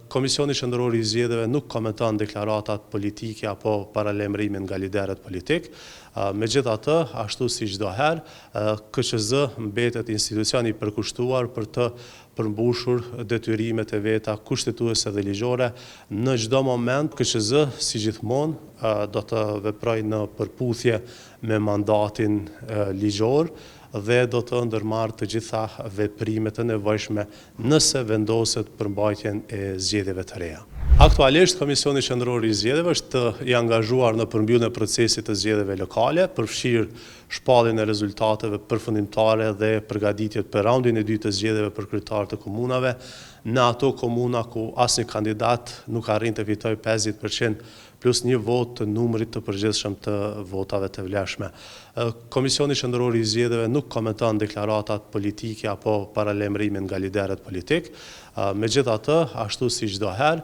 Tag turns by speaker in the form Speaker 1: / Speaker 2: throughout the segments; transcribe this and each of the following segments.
Speaker 1: Komisioni Qendror I Zgjedhjeve nuk komenton deklaratat politike apo paralajmërimin nga liderët politik. Megjithatë, ashtu si çdo herë, KQZ mbetet institucioni I përkushtuar për të përmbushur detyrimet e veta kushtetuese dhe ligjore. Në çdo moment, KQZ, si gjithmonë, do të veprojë në përputhje me mandatin ligjor dhe do të ndërmarrë të gjitha veprimet e nevojshme nëse vendoset përmbajtjen e zgjedhjeve të reja. Aktualisht, Komisioni Qendror I Zgjedhjeve është I angazhuar në përmbylljen e procesit të zgjedhjeve lokale, përfshirë shpalljen e rezultateve përfundimtare dhe përgatitjet për raundin e dytë të zgjedhjeve për kryetarët e komunave, në ato komuna ku asnjë kandidat nuk arrin të fitojë 50% plus 1 vot të numrit të përgjithshëm të votave të vlefshme. Komisioni Qendror I Zgjedhjeve nuk komenton deklaratat politike apo paralajmërimin nga liderët politik. Megjithatë, ashtu si çdo herë,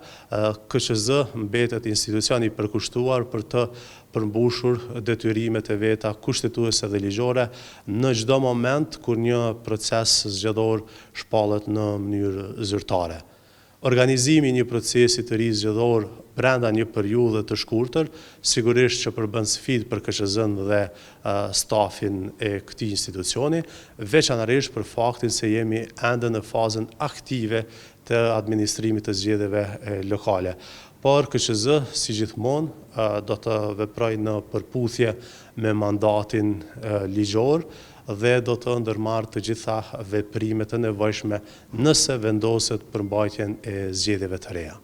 Speaker 1: KQZ mbetet institucioni I përkushtuar për të përmbushur detyrimet e veta kushtetuese dhe ligjore në çdo moment kur një proces zgjedhor shpallet në mënyrë zyrtare. Organizimi I një procesi të ri zgjedhor brenda një periudhe të shkurtër, sigurisht që përbën sfidë për KQZ-n dhe stafin e këtij institucioni, veçanërisht për faktin se jemi ende në fazën aktive të administrimit të zgjedhjeve lokale. Por KQZ, si gjithmonë, do të veprojë në përputhje me mandatin ligjor dhe do të ndërmarrë të gjitha veprimet e nevojshme nëse vendoset përmbajtjen e zgjedhjeve të reja.